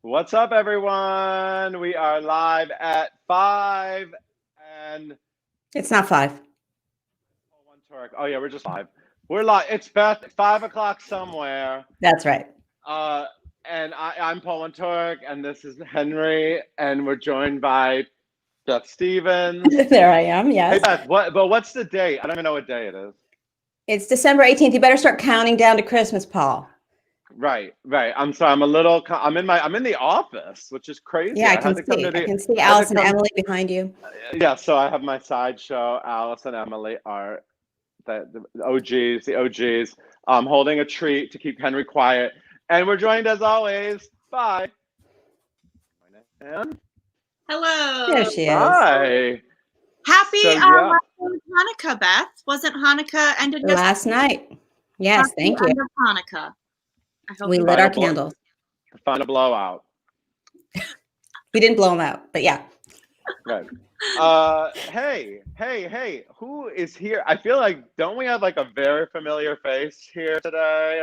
What's up, everyone? We are live at 5 and It's not 5. one Turk. Oh yeah, we're just live. We're live. It's Beth. 5 o'clock somewhere. That's right. And I'm Paul and Turk, and this is Henry, and we're joined by Beth Stevens. There I am. Yes. Hey Beth, what's the date? I don't even know what day it is. It's December 18th. You better start counting down to Christmas, Paul. Right. I'm sorry. I'm in the office, which is crazy. Yeah, I can see Alice and Emily behind you. Yeah, so I have my sideshow. Alice and Emily are the OGs. I'm holding a treat to keep Henry quiet. And we're joined as always by Anne. Hello. There she is. Hi. Happy Hanukkah, Beth. Wasn't Hanukkah ended last night? Yes, thank you. End of Hanukkah. I hope we lit our candles. Final blowout. We didn't blow them out, but yeah. Right. Hey, who is here? I feel like, don't we have like a very familiar face here today?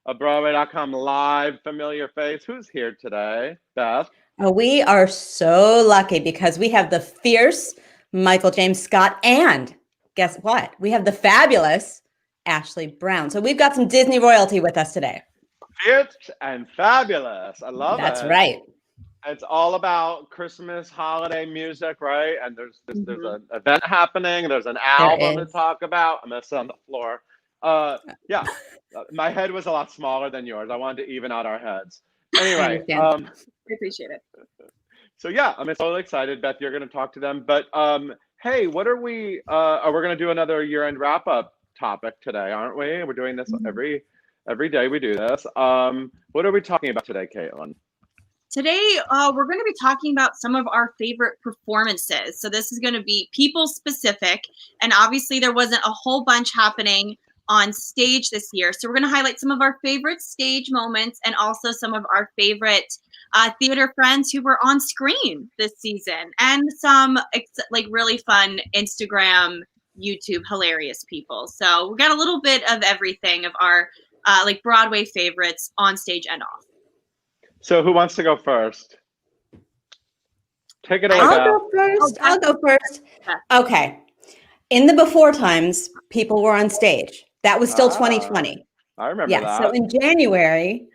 A Broadway.com live familiar face. Who's here today? Beth? Oh, we are so lucky because we have the fierce Michael James Scott, and guess what? We have the fabulous Ashley Brown. So we've got some Disney royalty with us today. Fierce and fabulous. I love it. That's right. It's all about Christmas holiday music, right? And there's an event happening. There's an album to talk about. I'm gonna sit on the floor. Yeah, my head was a lot smaller than yours. I wanted to even out our heads. Anyway, I appreciate it. So yeah, I'm totally excited. Beth, you're gonna talk to them. But hey, what are we? We're gonna do another year-end wrap-up topic today, aren't we? We're doing this every day. We do this. What are we talking about today, Caitlin? Today, we're going to be talking about some of our favorite performances. So this is going to be people specific. And obviously there wasn't a whole bunch happening on stage this year. So we're going to highlight some of our favorite stage moments and also some of our favorite theater friends who were on screen this season, and some like really fun Instagram, YouTube, hilarious people. So we got a little bit of everything of our like Broadway favorites on stage and off. So who wants to go first? Take it away. I'll go first. Okay. In the before times, people were on stage. That was still 2020. I remember that. So in January,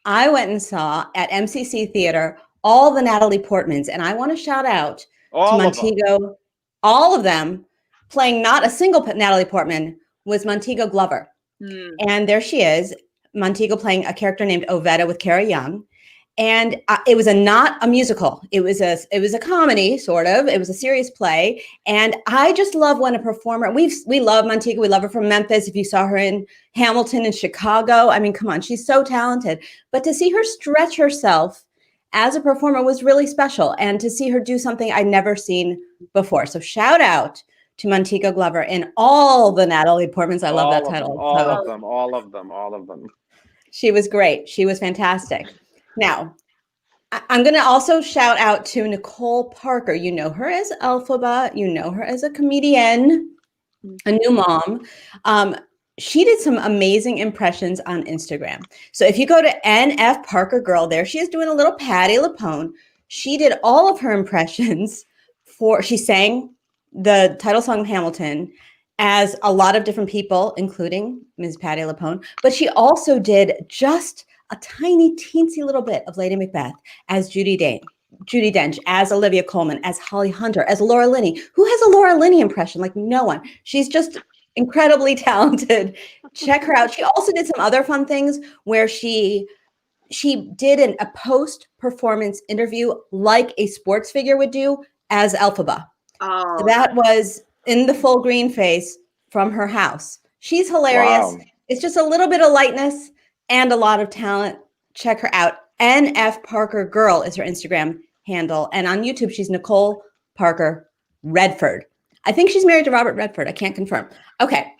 I went and saw at MCC Theater all the Natalie Portmans, and I want to shout out to Montego. All of them playing not a single Natalie Portman was Montego Glover. And there she is, Montego playing a character named Ovetta with Cara Young. And it was not a musical. It was a comedy, sort of. It was a serious play. And I just love when a performer, we love Montego. We love her from Memphis. If you saw her in Hamilton and Chicago, I mean, come on, she's so talented. But to see her stretch herself as a performer was really special. And to see her do something I'd never seen before. So shout out to Montego Glover and all the Natalie Portmans. I love that title. All of them. She was great. She was fantastic. Now, I'm going to also shout out to Nicole Parker. You know her as Elphaba. You know her as a comedian, a new mom. She did some amazing impressions on Instagram. So if you go to NF Parker Girl, there she is doing a little Patti LuPone. She did all of her impressions she sang the title song of Hamilton as a lot of different people, including Ms. Patti LuPone. But she also did just a tiny, teensy little bit of Lady Macbeth as Judi Dench, as Olivia Colman, as Holly Hunter, as Laura Linney. Who has a Laura Linney impression? Like no one. She's just incredibly talented. Check her out. She also did some other fun things where she did a post-performance interview like a sports figure would do as Elphaba. Oh, So that was in the full green face from her house. She's hilarious. Wow. It's just a little bit of lightness and a lot of talent. Check her out. NF Parker Girl is her Instagram handle. And on YouTube, she's Nicole Parker Redford. I think she's married to Robert Redford. I can't confirm. Okay.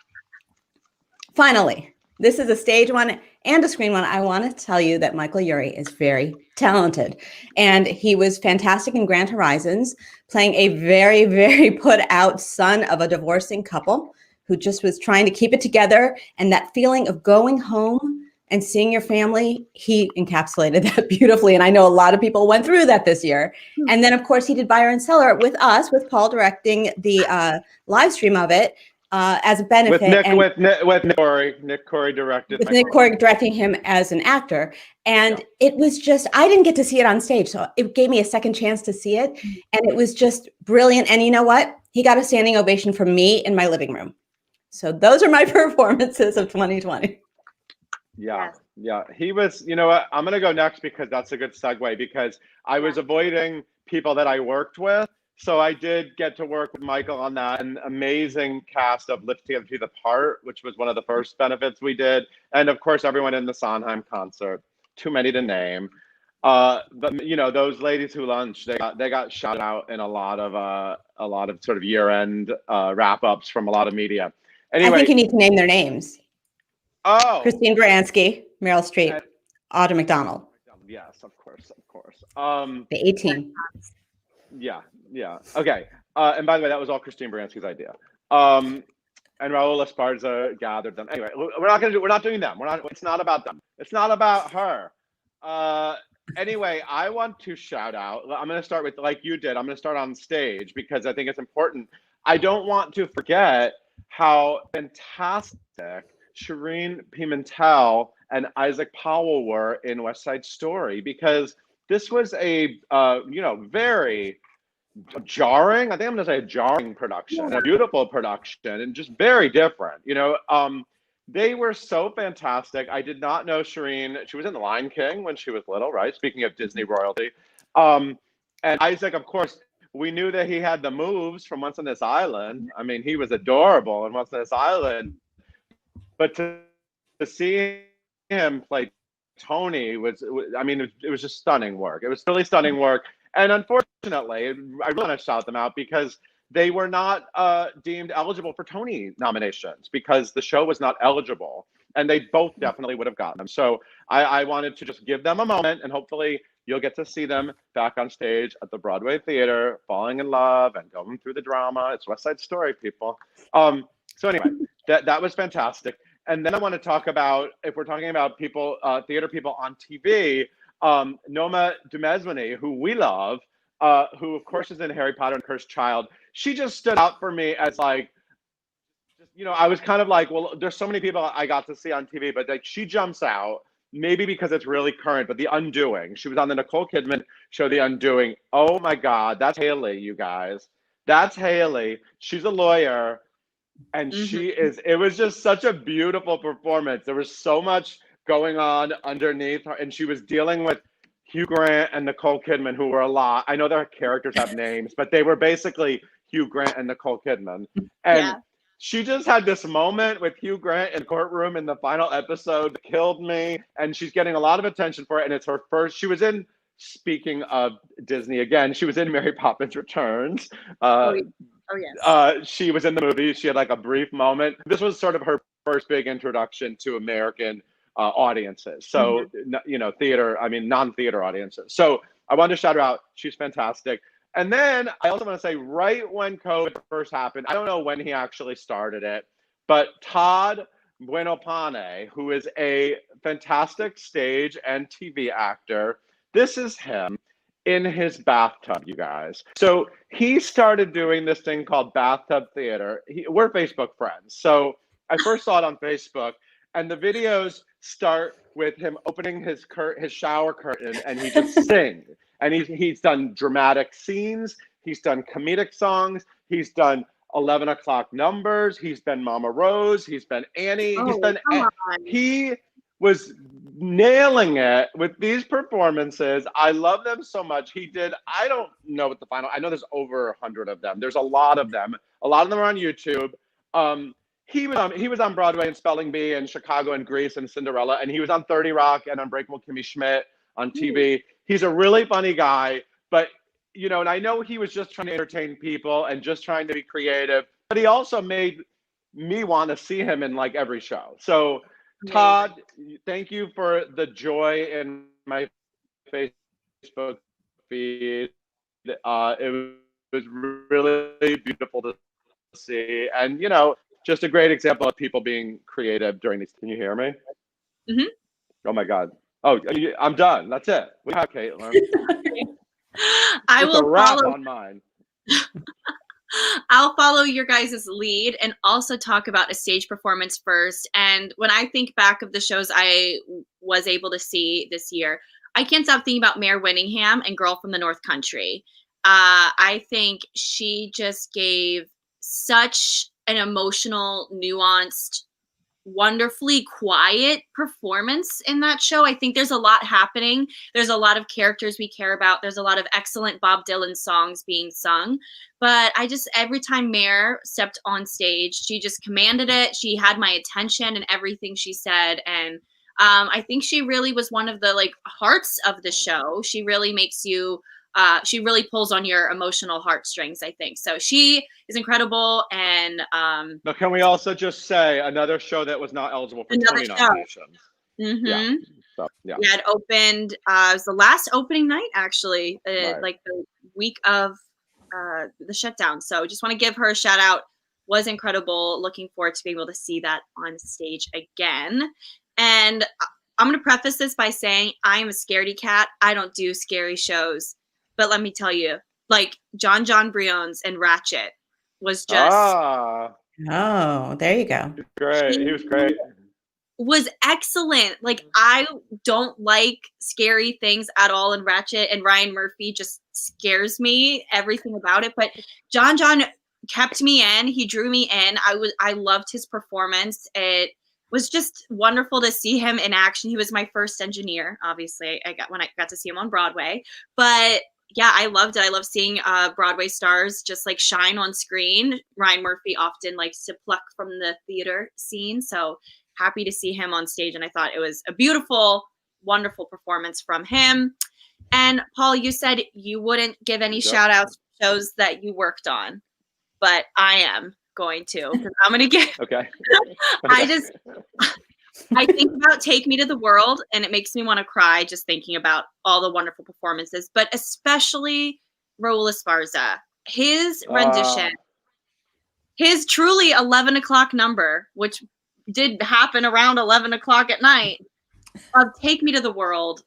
Finally, this is a stage one and a screen one. I want to tell you that Michael Urie is very talented. And he was fantastic in Grand Horizons, playing a very, very put out son of a divorcing couple who just was trying to keep it together. And that feeling of going home and seeing your family, he encapsulated that beautifully. And I know a lot of people went through that this year. And then, of course, he did Buyer and Seller with us, with Paul directing the live stream of it as a benefit. With Nick Corey. Nick Corey directed. With Nick Corey directing him as an actor. And it was just, I didn't get to see it on stage. So it gave me a second chance to see it. And it was just brilliant. And you know what? He got a standing ovation from me in my living room. So those are my performances of 2020. Yeah. He was, you know what? I'm going to go next because that's a good segue, because I was avoiding people that I worked with. So I did get to work with Michael on that, an amazing cast of Live Together to the Part, which was one of the first benefits we did. And of course, everyone in the Sondheim concert, too many to name. But you know, those ladies who lunched, they got shouted out in a lot of sort of year-end wrap-ups from a lot of media. Anyway, I think you need to name their names. Oh, Christine Baranski, Meryl Streep, Audra McDonald. Yes, of course. The A-Team. Yeah. Okay. And by the way, that was all Christine Baranski's idea. And Raul Esparza gathered them. Anyway, we're not doing them. It's not about them. It's not about her. Anyway, I want to shout out. I'm going to start with, like you did, I'm going to start on stage because I think it's important. I don't want to forget how fantastic Shireen Pimentel and Isaac Powell were in West Side Story, because this was a very jarring, I think I'm going to say a jarring production, a beautiful production, and just very different. They were so fantastic. I did not know Shireen. She was in The Lion King when she was little, right? Speaking of Disney royalty. And Isaac, of course, we knew that he had the moves from Once on This Island. I mean, he was adorable in Once on This Island. But to see him play Tony it was just stunning work. It was really stunning work. And unfortunately, I really want to shout them out because they were not deemed eligible for Tony nominations because the show was not eligible, and they both definitely would have gotten them. So I wanted to just give them a moment, and hopefully you'll get to see them back on stage at the Broadway Theater, falling in love and going through the drama. It's West Side Story, people. So anyway, that was fantastic. And then I want to talk about, if we're talking about people, theater people on TV, Noma Dumesmini, who we love, who of course is in Harry Potter and Cursed Child. She just stood out for me as like, I was kind of like, well, there's so many people I got to see on TV, but like she jumps out, maybe because it's really current, but The Undoing. She was on the Nicole Kidman show, The Undoing. Oh my God, that's Haley, you guys. That's Haley. She's a lawyer. And it was just such a beautiful performance. There was so much going on underneath her, and she was dealing with Hugh Grant and Nicole Kidman, who were a lot. I know their characters have names, but they were basically Hugh Grant and Nicole Kidman. And she just had this moment with Hugh Grant in the courtroom in the final episode that killed me. And she's getting a lot of attention for it. And it's her first, she was in, speaking of Disney again, she was in Mary Poppins Returns. Oh, yes. She was in the movie. She had like a brief moment. This was sort of her first big introduction to American audiences. So, theater, non-theater audiences. So I wanted to shout her out. She's fantastic. And then I also want to say, right when COVID first happened, I don't know when he actually started it, but Todd Buenopane, who is a fantastic stage and TV actor, this is him in his bathtub, you guys. So he started doing this thing called Bathtub Theater. We're Facebook friends. So I first saw it on Facebook, and the videos start with him opening his shower curtain, and he just sings. And he's done dramatic scenes. He's done comedic songs. He's done 11 o'clock numbers. He's been Mama Rose. He's been Annie. He was nailing it with these performances. I love them so much. He did, I don't know what the final, I know there's over 100 of them. There's a lot of them. A lot of them are on YouTube. He was on Broadway in Spelling Bee and Chicago and Grease and Cinderella, and he was on 30 Rock and Unbreakable Kimmy Schmidt on TV. He's a really funny guy, but and I know he was just trying to entertain people and just trying to be creative, but he also made me want to see him in like every show. So Todd, thank you for the joy in my Facebook feed. It was really beautiful to see, and just a great example of people being creative during these. Can you hear me? Oh my God. Oh, I'm done. That's it. We have Caitlin. I It's will a wrap follow. on mine. I'll follow your guys' lead and also talk about a stage performance first. And when I think back of the shows I was able to see this year, I can't stop thinking about Mare Winningham and Girl from the North Country. I think she just gave such an emotional, nuanced, wonderfully quiet performance in that show. I think there's a lot happening. There's a lot of characters we care about. There's a lot of excellent Bob Dylan songs being sung. But every time Mare stepped on stage, she just commanded it. She had my attention and everything she said. And I think she really was one of the hearts of the show. She really makes you she really pulls on your emotional heartstrings, I think. So she is incredible. And now, can we also just say another show that was not eligible for Tony nominations? Mm-hmm. Yeah. So, yeah. Yeah, it opened. It was the last opening night, actually, like the week of the shutdown. So just want to give her a shout out. Was incredible. Looking forward to being able to see that on stage again. And I'm going to preface this by saying I am a scaredy cat. I don't do scary shows. But let me tell you, John Briones and Ratchet was just. Oh, there you go. Great. He was great. Was excellent. I don't like scary things at all in Ratchet, and Ryan Murphy just scares me, everything about it. But John kept me in. He drew me in. I loved his performance. It was just wonderful to see him in action. He was my first engineer, obviously. When I got to see him on Broadway. But yeah, I loved it. I love seeing Broadway stars just shine on screen. Ryan Murphy often likes to pluck from the theater scene. So happy to see him on stage. And I thought it was a beautiful, wonderful performance from him. And Paul, you said you wouldn't give any shout outs to shows that you worked on, but I am going to, because I'm going to give. Okay. I think about Take Me to the World, and it makes me want to cry just thinking about all the wonderful performances, but especially Raul Esparza. His rendition, his truly 11 o'clock number, which did happen around 11 o'clock at night, of Take Me to the World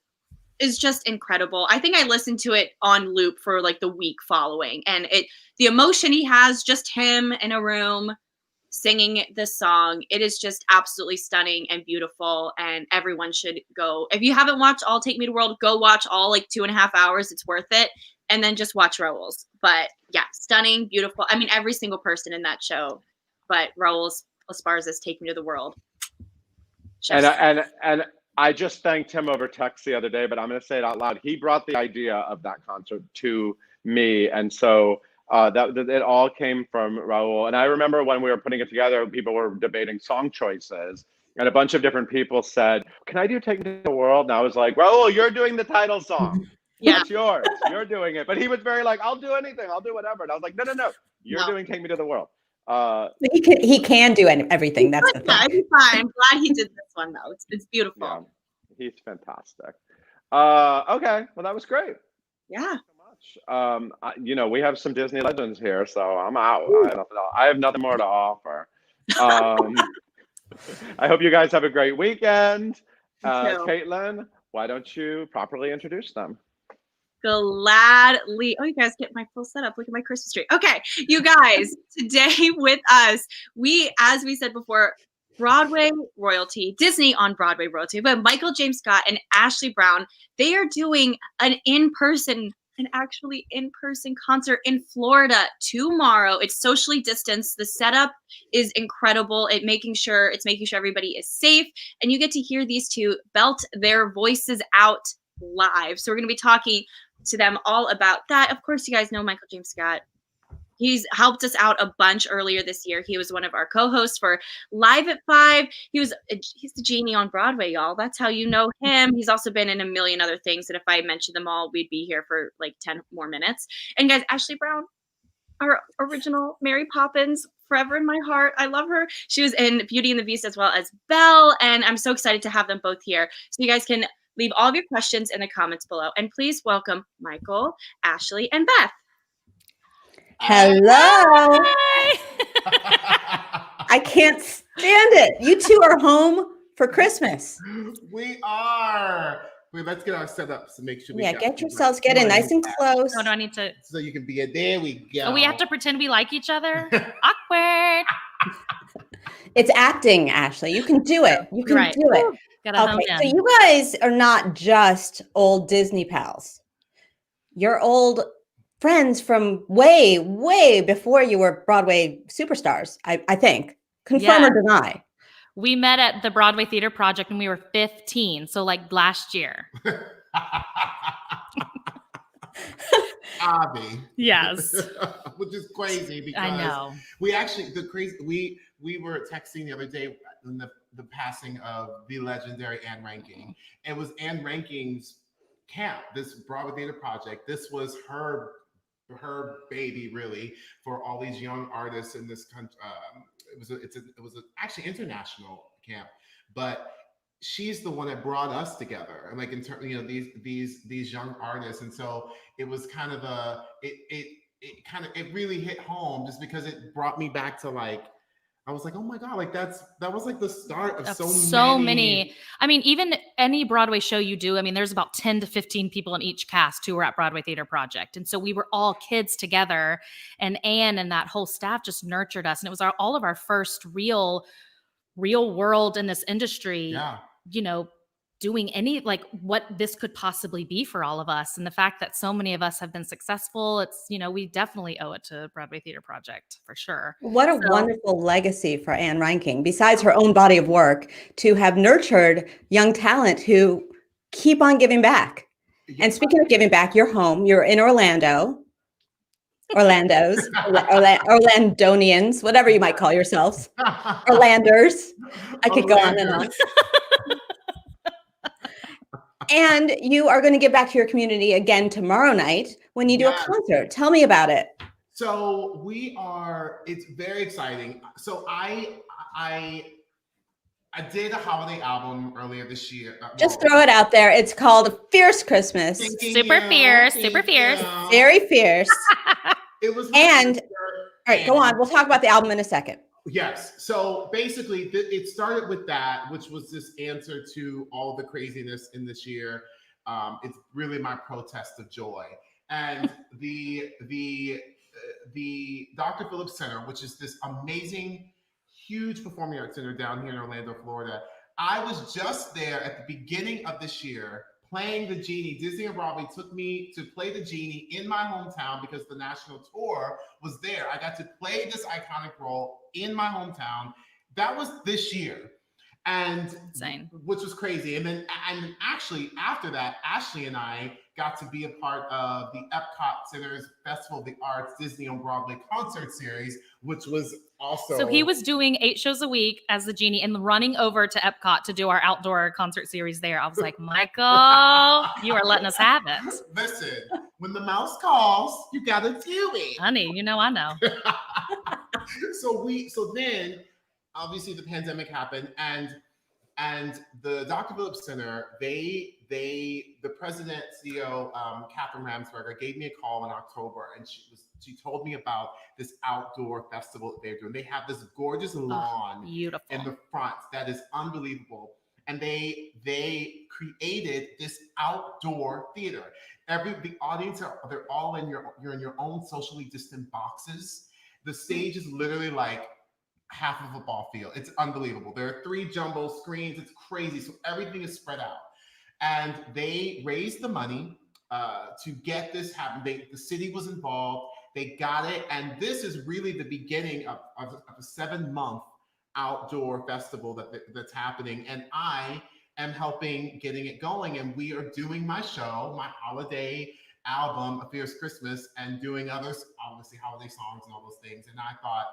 is just incredible. I think I listened to it on loop for the week following, and the emotion he has, just him in a room singing this song, it is just absolutely stunning and beautiful, and everyone should go. If you haven't watched all Take Me to the World, go watch all 2.5 hours. It's worth it. And then just watch Raul's. But yeah, stunning, beautiful. I mean, every single person in that show, but Raul Esparza's Take Me to the World. And I just thanked him over text the other day, but I'm going to say it out loud. He brought the idea of that concert to me, and so that it all came from Raul. And I remember when we were putting it together, people were debating song choices, and a bunch of different people said, "Can I do Take Me to the World?" And I was like, "Raul, you're doing the title song. Yeah, it's yours. You're doing it." But he was very "I'll do anything. I'll do whatever." And I was like, "No. You're doing Take Me to the World." He can do everything. That's the thing. Yeah, he's fine. I'm glad he did this one though. It's beautiful. Yeah, he's fantastic. Okay, well that was great. Yeah. We have some Disney legends here, so I'm out. I have nothing more to offer. I hope you guys have a great weekend. Caitlin, why don't you properly introduce them? Gladly. Oh, you guys get my full setup. Look at my Christmas tree. Okay, you guys, today with us, as we said before, Broadway royalty, Disney on Broadway royalty, but Michael James Scott and Ashley Brown, they are doing an in-person concert in Florida tomorrow. It's socially distanced. The setup is incredible. It's making sure everybody is safe, and you get to hear these two belt their voices out live. So we're going to be talking to them all about that. Of course, you guys know Michael James Scott. He's helped us out a bunch earlier this year. He was one of our co-hosts for Live at 5. He's the genie on Broadway, y'all. That's how you know him. He's also been in a million other things that if I mentioned them all, we'd be here for 10 more minutes. And guys, Ashley Brown, our original Mary Poppins, forever in my heart. I love her. She was in Beauty and the Beast as well as Belle. And I'm so excited to have them both here. So you guys can leave all of your questions in the comments below. And please welcome Michael, Ashley, and Beth. Hello. I can't stand it. You two are home for Christmas. We are. Wait, let's get our setup to make sure we Get yourselves getting nice and close. Oh, do I need to? So you can be in. There we go. Oh, we have to pretend we like each other? Awkward. It's acting, Ashley. You can do it. You can Right. do it. Gotta hone Okay, so in. you guys are not just old Disney pals. You're old friends from way, way before you were Broadway superstars, I think. Confirm or deny. We met at the Broadway Theater Project when we were 15, so like last year. Abby. Yes. Which is crazy because I know. We actually we were texting the other day in the passing of the legendary Anne Ranking. It was Anne Ranking's camp, this Broadway Theater Project. This was her baby, really, for all these young artists in this country. It was actually international camp, but she's the one that brought us together, and like in terms, these young artists, and so it was kind of it really hit home just because it brought me back to like. I was like, oh my God, like that was like the start of so many. I mean, even any Broadway show you do, I mean, there's about 10 to 15 people in each cast who were at Broadway Theater Project. And so we were all kids together, and Anne and that whole staff just nurtured us. And it was all of our first real world in this industry, doing any, like what this could possibly be for all of us. And the fact that so many of us have been successful, it's, we definitely owe it to Broadway Theater Project for sure. What a wonderful legacy for Anne Ranking, besides her own body of work, to have nurtured young talent who keep on giving back. And speaking of giving back, you're home, you're in Orlando's, Orlandonians, whatever you might call yourselves, Orlanders. I could go on and on. And you are going to give back to your community again tomorrow night when you do a concert. Tell me about it. So it's very exciting. So I did a holiday album earlier this year. Just throw it out there. It's called Fierce Christmas. Super fierce. Very fierce. It was. And, all right, go on. We'll talk about the album in a second. Yes. So basically, it started with that, which was this answer to all the craziness in this year. It's really my protest of joy. And the Dr. Phillips Center, which is this amazing, huge performing arts center down here in Orlando, Florida. I was just there at the beginning of this year playing the Genie. Disney and Broadway took me to play the Genie in my hometown because the national tour was there. I got to play this iconic role in my hometown. That was this year. And insane. Which was crazy. And actually after that, Ashley and I got to be a part of the Epcot Center's Festival of the Arts Disney on Broadway concert series, which was also. So he was doing 8 shows a week as the Genie and running over to Epcot to do our outdoor concert series there. I was like, Michael, you are letting us have it. Listen, when the mouse calls, you got to do it. Honey, I know. So then obviously the pandemic happened, and the Dr. Phillips Center, the president, CEO, Catherine Ramsberger, gave me a call in October, and she told me about this outdoor festival that they're doing. They have this gorgeous lawn beautiful in the front that is unbelievable, and they created this outdoor theater. The audience they're all you're in your own socially distant boxes. The stage is literally like half of a ball field. It's unbelievable. There are 3 jumbo screens. It's crazy. So everything is spread out. And they raised the money to get this happen. The city was involved. They got it. And this is really the beginning of a 7-month outdoor festival that's happening. And I am helping getting it going. And we are doing my show, my holiday album, A Fierce Christmas, and doing others, obviously holiday songs and all those things. And I thought,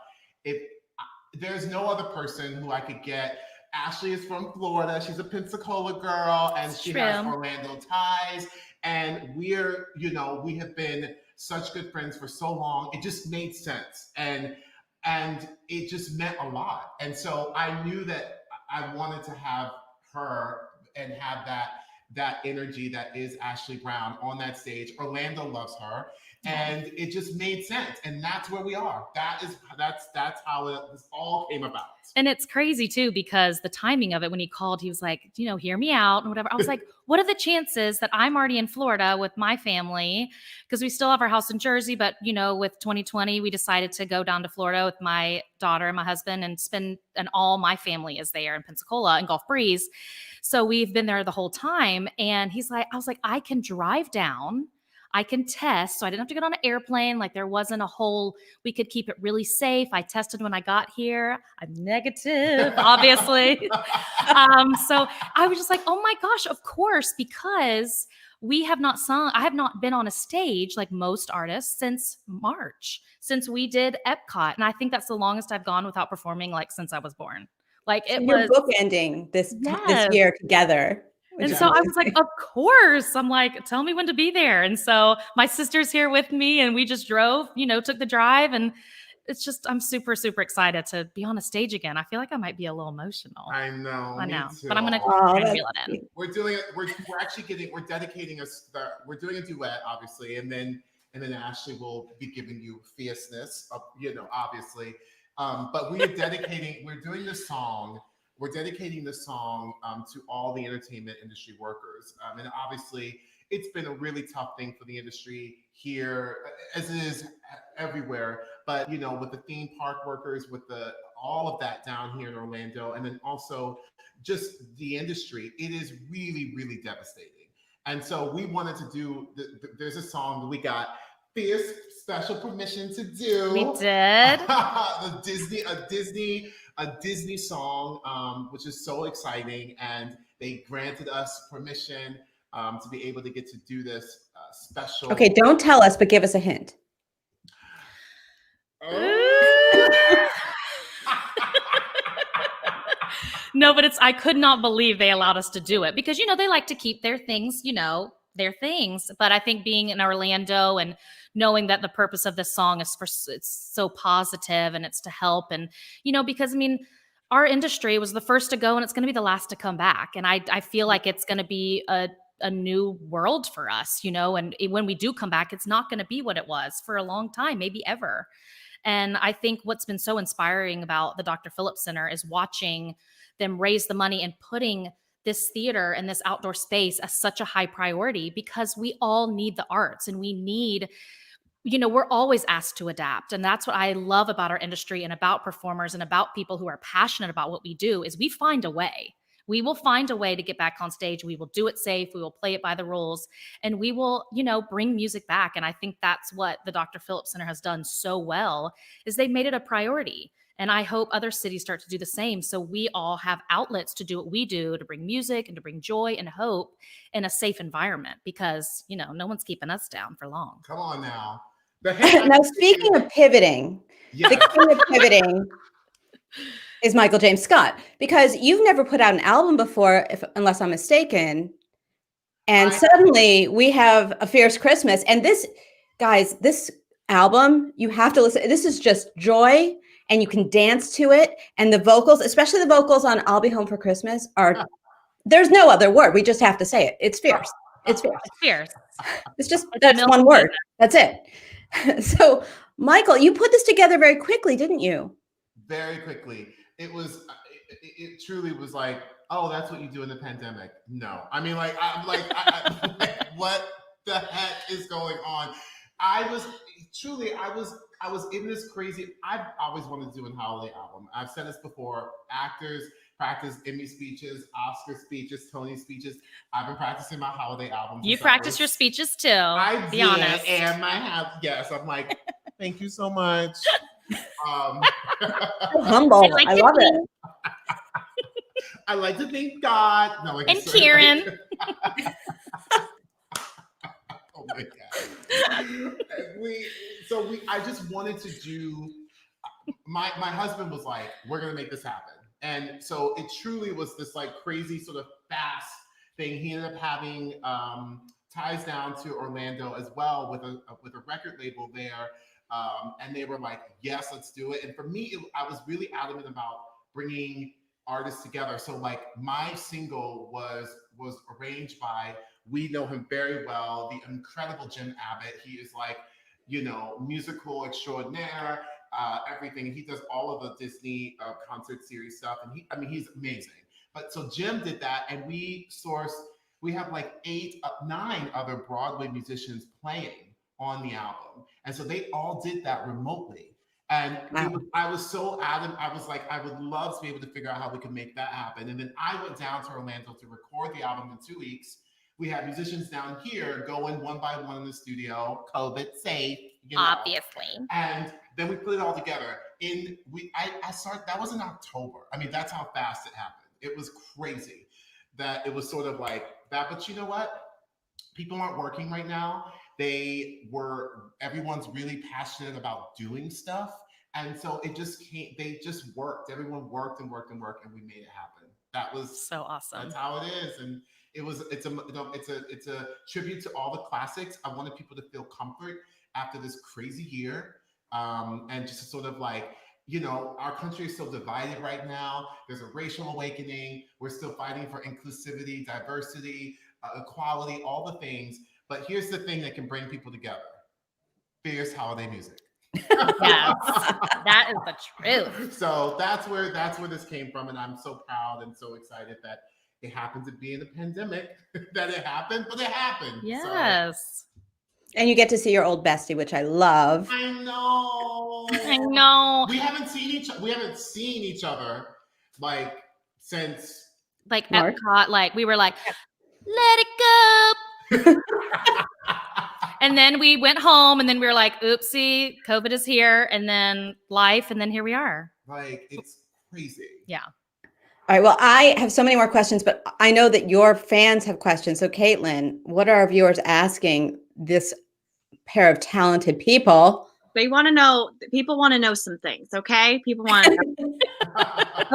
there's no other person who I could get. Ashley is from Florida. She's a Pensacola girl, and she has Orlando ties. And we have been such good friends for so long. It just made sense. And it just meant a lot. And so I knew that I wanted to have her and have that energy that is Ashley Brown on that stage. Orlando loves her. and it just made sense. And that's where we are. That's how this all came about. And it's crazy too, because the timing of it, when he called, he was like, hear me out and whatever. I was like, what are the chances that I'm already in Florida with my family? Because we still have our house in Jersey, but with 2020, we decided to go down to Florida with my daughter and my husband and all my family is there in Pensacola and Gulf Breeze. So we've been there the whole time. And I was like, I can drive down. I can test. So I didn't have to get on an airplane. Like there wasn't we could keep it really safe. I tested when I got here. I'm negative, obviously. So I was just like, oh my gosh, of course, because I have not been on a stage like most artists since March, since we did Epcot. And I think that's the longest I've gone without performing since I was born. You're bookending this year together. And so I was like, of course. I'm like, tell me when to be there. And so my sister's here with me and we just drove, took the drive. And it's just, I'm super, super excited to be on a stage again. I feel like I might be a little emotional. I know. Me too. But I'm going to try and reel it in. We're doing it. We're doing a duet, obviously. And then Ashley will be giving you fierceness, obviously. But we're doing this song. We're dedicating the song to all the entertainment industry workers. And obviously, it's been a really tough thing for the industry here, as it is everywhere. But, with the theme park workers, with all of that down here in Orlando, and then also just the industry, it is really, really devastating. And so we wanted to do, there's a song that we got fierce special permission to do. We did. A Disney song, which is so exciting, and they granted us permission to be able to get to do this special. Okay, don't tell us, but give us a hint. No, but I could not believe they allowed us to do it because, they like to keep their things, their things. But I think being in Orlando and knowing that the purpose of this song is it's so positive and it's to help. And, because our industry was the first to go and it's going to be the last to come back. And I feel like it's going to be a new world for us, and when we do come back, it's not going to be what it was for a long time, maybe ever. And I think what's been so inspiring about the Dr. Phillips Center is watching them raise the money and putting this theater and this outdoor space as such a high priority because we all need the arts and we need, we're always asked to adapt. And that's what I love about our industry and about performers and about people who are passionate about what we do is we find a way. We will find a way to get back on stage. We will do it safe. We will play it by the rules and we will, bring music back. And I think that's what the Dr. Phillips Center has done so well is they made it a priority. And I hope other cities start to do the same. So we all have outlets to do what we do to bring music and to bring joy and hope in a safe environment because, no one's keeping us down for long. Come on now. Now, speaking of pivoting, the king of pivoting is Michael James Scott, because you've never put out an album before, unless I'm mistaken. And suddenly we have A Fierce Christmas. And this album, you have to listen. This is just joy. And you can dance to it. And the vocals, especially the vocals on I'll Be Home for Christmas there's no other word. We just have to say it. It's fierce. It's fierce. It's fierce. That's one word. That's it. So, Michael, you put this together very quickly, didn't you? Very quickly. It truly was like, oh, that's what you do in the pandemic. No. I'm like, what the heck is going on? I was in this crazy, I've always wanted to do a holiday album. I've said this before, actors practice Emmy speeches, Oscar speeches, Tony speeches. I've been practicing my holiday albums. You practice your speeches too. I be did, honest. And yes, I'm like, thank you so much. Humble. I love it. I like to thank God. No, and Kieran. Oh my God. I just wanted to do, my husband was like, we're going to make this happen. And so it truly was this like crazy sort of fast thing. He ended up having ties down to Orlando as well with a record label there. And they were like, yes, let's do it. And for me, I was really adamant about bringing artists together. So like my single was arranged by, we know him very well, the incredible Jim Abbott. He is like, musical extraordinaire, everything. He does all of the Disney concert series stuff, and he's amazing. But so Jim did that, and we have like 9 other Broadway musicians playing on the album, and so they all did that remotely. And I was so adamant. I was like, I would love to be able to figure out how we could make that happen. And then I went down to Orlando to record the album in 2 weeks. We had musicians down here going one by one in the studio, COVID safe, obviously. And then we put it all together. I started. That was in October. I mean, that's how fast it happened. It was crazy that it was sort of like that. But you know what? People aren't working right now. Everyone's really passionate about doing stuff. And so it just they just worked. Everyone worked and worked and worked, and we made it happen. That was so awesome. That's how it is. And it's a tribute to all the classics. I wanted people to feel comfort after this crazy year. And just to sort of like, our country is so divided right now. There's a racial awakening. We're still fighting for inclusivity, diversity, equality, all the things. But here's the thing that can bring people together: fierce holiday music. Yes, that is the truth. So that's where this came from, and I'm so proud and so excited that it happened to be in a pandemic that it happened, but it happened. Yes. So. And you get to see your old bestie, which I love. I know. I know. We haven't seen each other like since like March. Epcot. Like we were like, let it go. And then we went home, and then we were like, oopsie, COVID is here, and then life, and then here we are. Like, it's crazy. Yeah. All right. Well, I have so many more questions, but I know that your fans have questions. So, Caitlin, what are our viewers asking this pair of talented people? They want to know. People want to know some things. Okay. People want to know.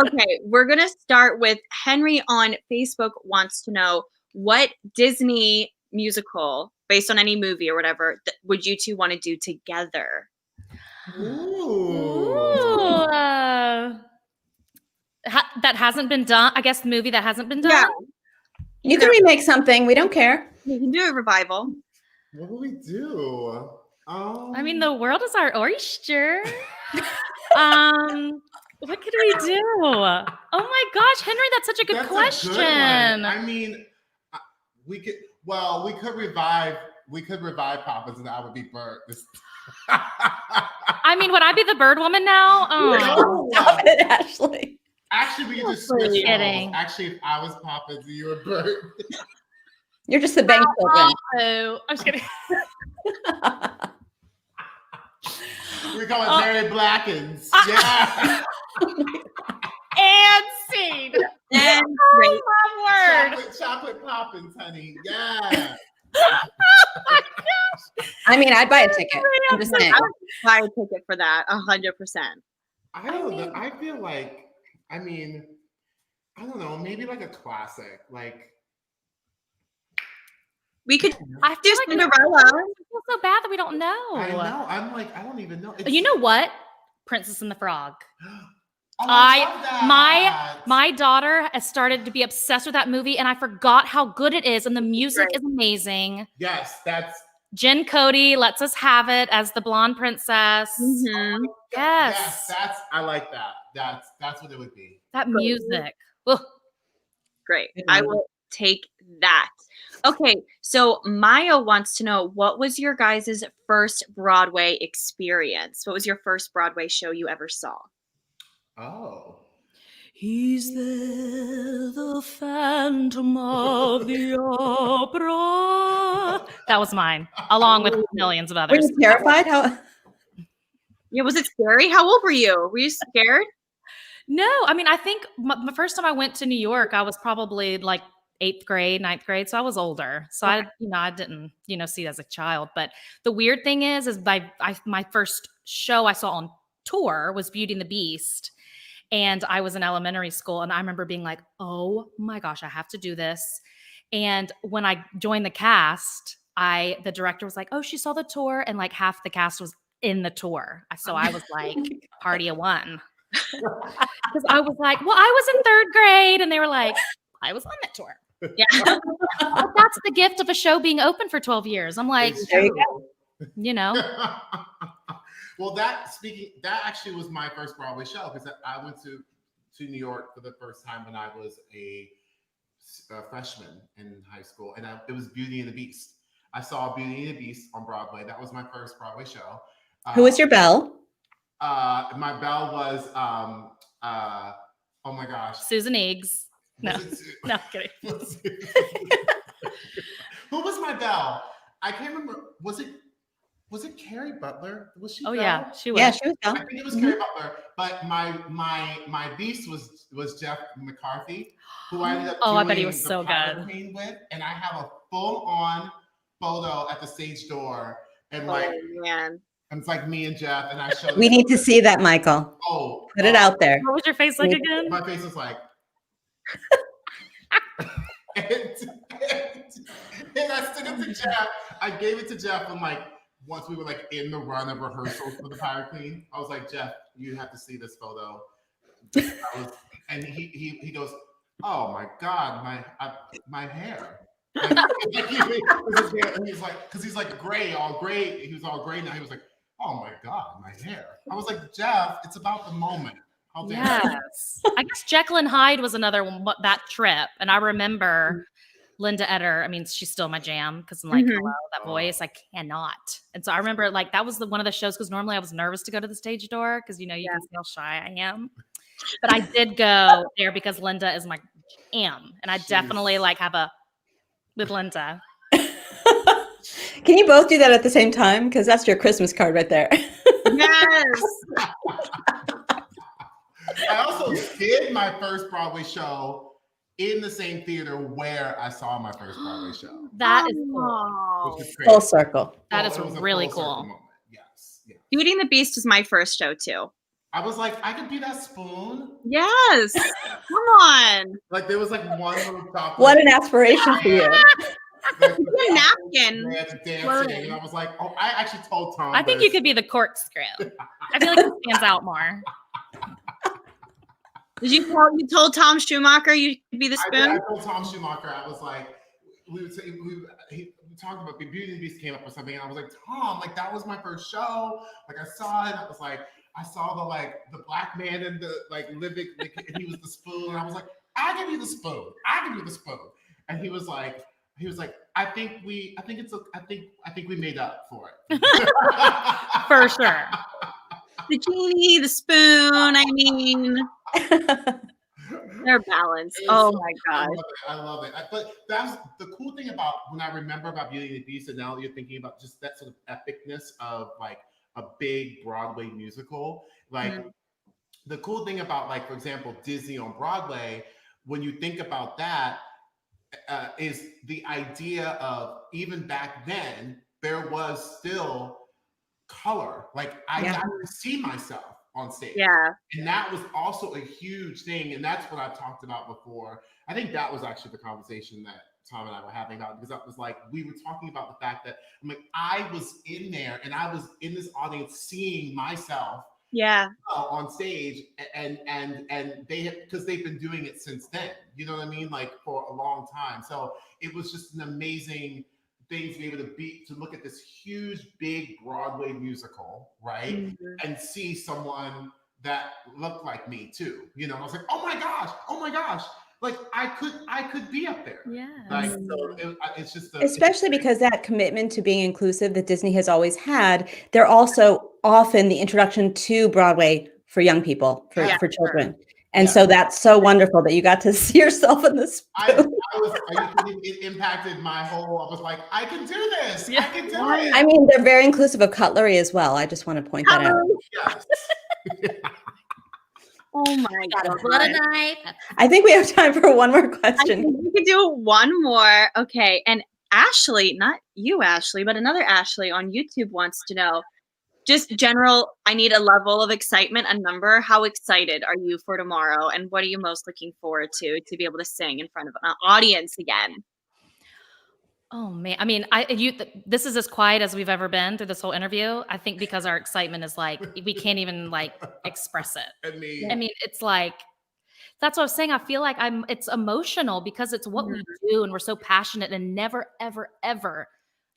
Okay. We're going to start with Henry on Facebook wants to know, what Disney musical, based on any movie or whatever, would you two want to do together? Ooh. That hasn't been done. I guess the movie that hasn't been done. Yeah. You can remake something. We don't care. You can do a revival. What will we do? I mean, the world is our oyster. What could we do? Oh my gosh, Henry, that's such a good question. A good one. I mean, we could revive Poppins, and I would be Bert. I mean, would I be the bird woman now? Oh, stop it, Ashley. Actually, we could just switch kidding. Actually, if I was Poppins and you were Bert. You're just the bank token. Oh, I'm just kidding. We call it Mary Blackens. Yeah. And scene. And oh my word. Chocolate Poppins, honey. Yeah. Oh my gosh. I mean, I'd buy a ticket. I'm just saying. I would buy a ticket for that, 100%. I don't know. I feel like, I don't know, maybe like a classic. Like, we could I feel like Cinderella. I feel so bad that we don't know. I know. I'm like, I don't even know. You know what? Princess and the Frog. Oh, I love that. My daughter has started to be obsessed with that movie, and I forgot how good it is, and the music is amazing. Yes, that's Jen Cody lets us have it as the blonde princess. Mm-hmm. Yes, I like that. That's what it would be. That music. Ugh. Great. I will take that. Okay, so Maya wants to know, what was your guys' first Broadway experience? What was your first Broadway show you ever saw? Oh. He's there, the Phantom of the Opera. That was mine, along with millions of others. Were you terrified? Yeah, was it scary? How old were you? Were you scared? No, I mean, I think the first time I went to New York, I was probably like 8th grade, 9th grade. So I was older. So I didn't, see it as a child. But the weird thing is my first show I saw on tour was Beauty and the Beast. And I was in elementary school. And I remember being like, oh my gosh, I have to do this. And when I joined the cast, the director was like, oh, she saw the tour. And like half the cast was in the tour. So I was like, party of one. Because I was like, well, I was in 3rd grade. And they were like, I was on that tour. Yeah. But that's the gift of a show being open for 12 years. I'm like, there you go. you know. Well, that actually was my first Broadway show, because I went to New York for the first time when I was a freshman in high school, and it was Beauty and the Beast. I saw Beauty and the Beast on Broadway. That was my first Broadway show. Who was your belle? My belle was oh my gosh, Susan Eags. No, no, I'm kidding. Who was my belle? I can't remember. Was it Carrie Butler? Was she? Oh belle? yeah, she was. Yeah, she was belle. I think it was Carrie Butler. But my beast was Jeff McCarthy, who I ended up I bet he doing was the so Pirate good. Queen with, and I have a full-on photo at the stage door, and like, man. and it's like me and Jeff, and I showed. We need to see that, Michael. Put it out there. What was your face like again? My face was like. and I sent it to Jeff. I gave it to Jeff, and like once we were like in the run of rehearsals for the Pirate Queen, I was like, Jeff, you have to see this photo. And he goes, oh my God, my hair. Like, and he's like, because he's like gray, all gray. He was all gray now. He was like, oh my God, my hair. I was like, Jeff, it's about the moment. Yes. I guess Jekyll and Hyde was another one, that trip. And I remember Linda Eder. I mean, she's still my jam, because I'm like, hello, that voice, I cannot. And so I remember like that was one of the shows, because normally I was nervous to go to the stage door, because you can see how shy I am. But I did go there because Linda is my jam. And I definitely like have a with Linda. Can you both do that at the same time? Because that's your Christmas card right there. Yes. I also did my first Broadway show in the same theater where I saw my first Broadway show. That is cool. Which is crazy. Full circle. That is really cool. Yes. Beauty and the Beast is my first show too. I was like, I could be that spoon. Yes. Come on. Like there was like one little chocolate. What an aspiration for you. Like, a napkin. Dancing, and I was like, oh, I actually told Tom. I think you could be the corkscrew. I feel like it stands out more. Did you told Tom Schumacher you could be the spoon? I told Tom Schumacher, I was like, we talked about Beauty and the Beast came up or something, and I was like, Tom, like that was my first show. Like I saw it, I was like, I saw the black man in the living, and he was the spoon. And I was like, I can be the spoon. I can be the spoon. And he was like, I think we made up for it. For sure. The genie, the spoon. I mean, they're balanced. Oh my gosh. I love it. But that's the cool thing about when I remember about Beauty and the Beast, and now you're thinking about just that sort of epicness of like a big Broadway musical. Like the cool thing about, like, for example, Disney on Broadway, when you think about that, is the idea of even back then, there was still color. Like I got to see myself on stage. Yeah. And that was also a huge thing. And that's what I've talked about before. I think that was actually the conversation that Tom and I were having about, because I was like, we were talking about the fact that I'm like, I was in there and I was in this audience seeing myself on stage, and they have, because they've been doing it since then, you know what I mean, like for a long time. So it was just an amazing thing to be able to look at this huge big Broadway musical, right, and see someone that looked like me too, you know. I was like, oh my gosh, like I could be up there. Yeah. Like, so it's just especially because that commitment to being inclusive that Disney has always had, they're also often the introduction to Broadway for young people, for children. And so that's so wonderful that you got to see yourself in this. It impacted my whole, I was like, I can do this. I can do it. I mean, they're very inclusive of cutlery as well. I just want to point that out. Yes. Oh my God. What a night. I think we have time for one more question. We could do one more. Okay. And Ashley, not you, Ashley, but another Ashley on YouTube wants to know, just general, I need a level of excitement, a number. How excited are you for tomorrow? And what are you most looking forward to be able to sing in front of an audience again? Oh man, I mean, this is as quiet as we've ever been through this whole interview. I think because our excitement is like, we can't even like express it. I mean, it's like, that's what I was saying. I feel like it's emotional because it's what we do and we're so passionate, and never, ever, ever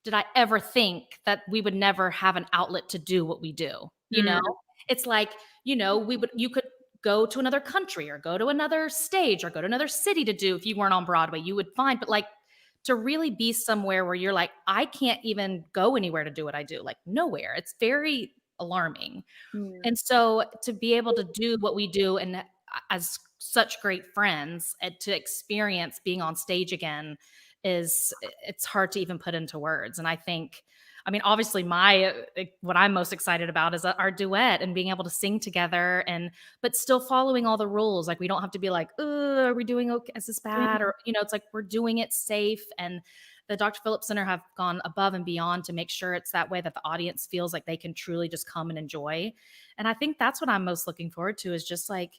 did I ever think that we would never have an outlet to do what we do? You know, it's like, you know, you could go to another country or go to another stage or go to another city to do if you weren't on Broadway, you would find, but like to really be somewhere where you're like, I can't even go anywhere to do what I do, like nowhere. It's very alarming. And so to be able to do what we do and as such great friends and to experience being on stage again it's hard to even put into words. And I think, I mean, obviously what I'm most excited about is our duet and being able to sing together but still following all the rules. Like we don't have to be like, are we doing okay? Is this bad? Or, you know, it's like we're doing it safe. And the Dr. Phillips Center have gone above and beyond to make sure it's that way that the audience feels like they can truly just come and enjoy. And I think that's what I'm most looking forward to is just like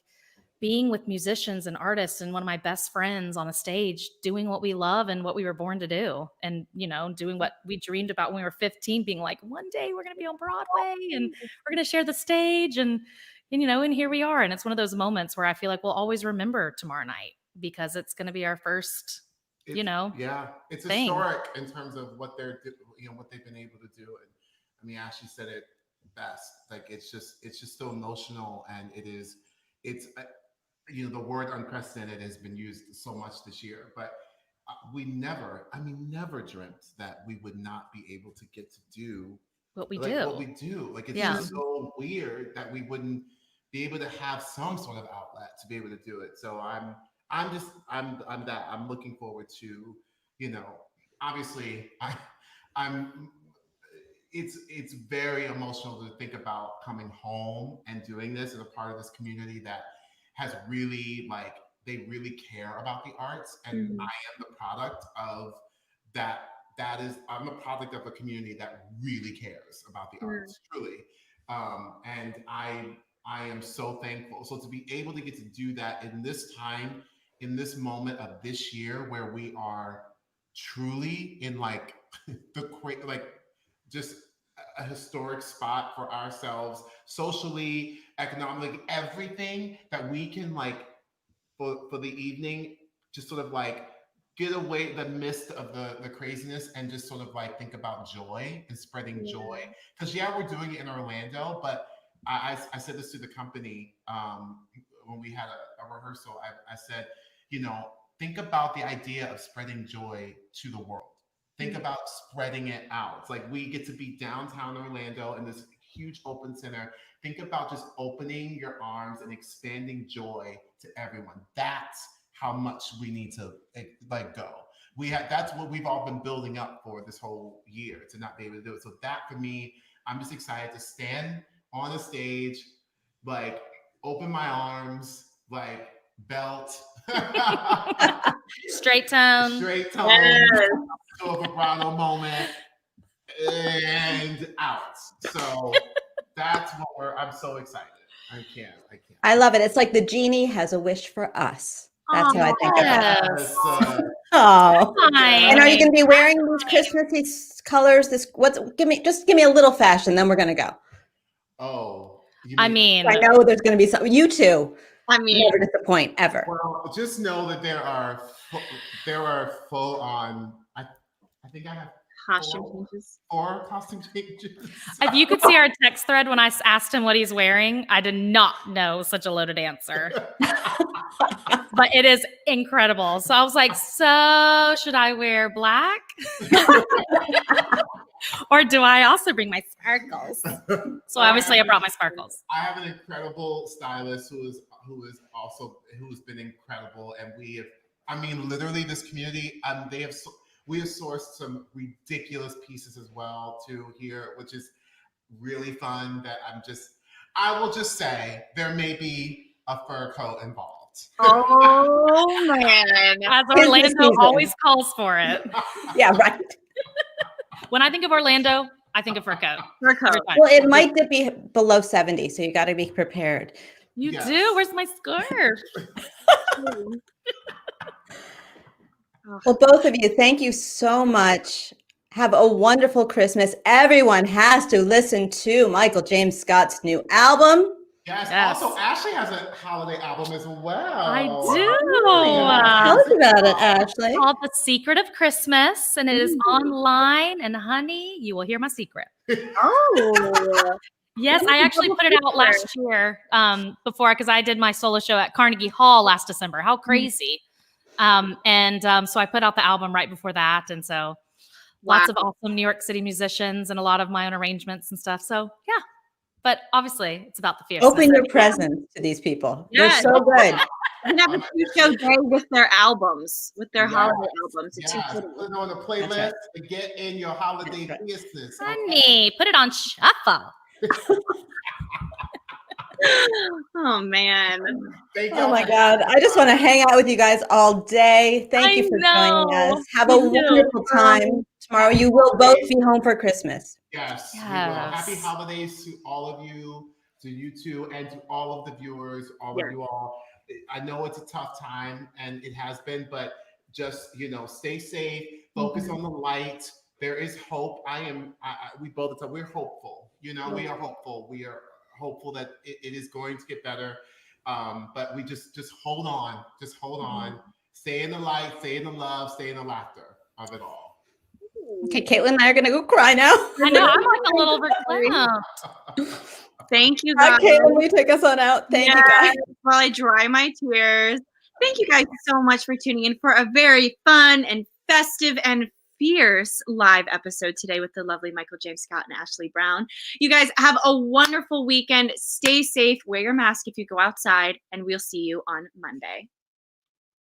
being with musicians and artists and one of my best friends on a stage, doing what we love and what we were born to do. And, you know, doing what we dreamed about when we were 15, being like, one day we're going to be on Broadway and we're going to share the stage and, you know, and here we are. And it's one of those moments where I feel like we'll always remember tomorrow night because it's going to be our first, you know, it's thing. Historic in terms of what what they've been able to do. And I mean, Ashley said it best. Like, it's just so emotional. And it's, you know, the word unprecedented has been used so much this year, but we never dreamt that we would not be able to get to do what we do. Like, it's just so weird that we wouldn't be able to have some sort of outlet to be able to do it. So I'm looking forward to, you know, obviously it's very emotional to think about coming home and doing this as a part of this community that has really, like, they really care about the arts. And I am the product of that. I'm a product of a community that really cares about the arts, truly. And I am so thankful. So to be able to get to do that in this time, in this moment of this year where we are truly in like just a historic spot for ourselves, socially, economically, everything that we can like for the evening, just sort of like get away the mist of the craziness and just sort of like think about joy and spreading joy. Because we're doing it in Orlando, but I said this to the company when we had a rehearsal. I said, you know, think about the idea of spreading joy to the world. Think about spreading it out. It's like we get to be downtown Orlando in this huge open center. Think about just opening your arms and expanding joy to everyone. That's how much we need to like go. That's what we've all been building up for this whole year to not be able to do it. So that for me, I'm just excited to stand on a stage, like open my arms, like belt. Straight tone. Yes. A vibrato moment and out. So that's what I'm so excited. I can't. I love it. It's like the genie has a wish for us. That's how I think of it. And are you going to be wearing these Christmassy colors? Give me a little fashion, then we're going to go. Oh, I mean, I know there's going to be something. You two, I mean, never disappoint ever. Well, just know that there are full on. I think I have four costume changes. If you could see our text thread when I asked him what he's wearing, I did not know such a loaded answer. But it is incredible. So I was like, so should I wear black? Or do I also bring my sparkles? So obviously I brought my sparkles. I have an incredible stylist who's been incredible. And literally this community, we have sourced some ridiculous pieces as well too here, which is really fun. That I will just say there may be a fur coat involved. Oh man. As Orlando always calls for it. Yeah, right. When I think of Orlando, I think of fur coat. Fur coat. Well, it might be below 70, so you got to be prepared. You do? Where's my scarf? Well, both of you, thank you so much. Have a wonderful Christmas. Everyone has to listen to Michael James Scott's new album. Yes. Also, Ashley has a holiday album as well. I do. Tell us us about it, Ashley. It's called The Secret of Christmas, and it is online. And honey, you will hear my secret. Oh. Yes, I actually put it out last year because I did my solo show at Carnegie Hall last December. How crazy. So I put out the album right before that. And so lots of awesome New York City musicians and a lot of my own arrangements and stuff. So yeah, but obviously it's about the fierceness. Open your presents to these people. Yes. They're so good. And have a two-show day with their albums, with their holiday albums. Yes. Put it on the playlist to get in your holiday business. Honey, put it on shuffle. Oh man. Oh my God. I just want to hang out with you guys all day. Thank you for joining us. Have a wonderful time. Tomorrow you will both be home for Christmas. Yes. We will. Happy holidays to all of you, to you two, and to all of the viewers, all of you all. I know it's a tough time and it has been, but just, stay safe, focus on the light. There is hope. We both, we're hopeful, we are hopeful. We are hopeful that it is going to get better. But we just hold on, stay in the light, stay in the love, stay in the laughter of it all. Okay, Caitlin and I are going to go cry now. I know, I'm like a little verklempt. Thank you guys. Caitlin, will you take us on out? Thank you guys. While I dry my tears. Thank you guys so much for tuning in for a very fun and festive and fierce live episode today with the lovely Michael James Scott and Ashley Brown. You guys have a wonderful weekend. Stay safe. Wear your mask if you go outside, and we'll see you on Monday.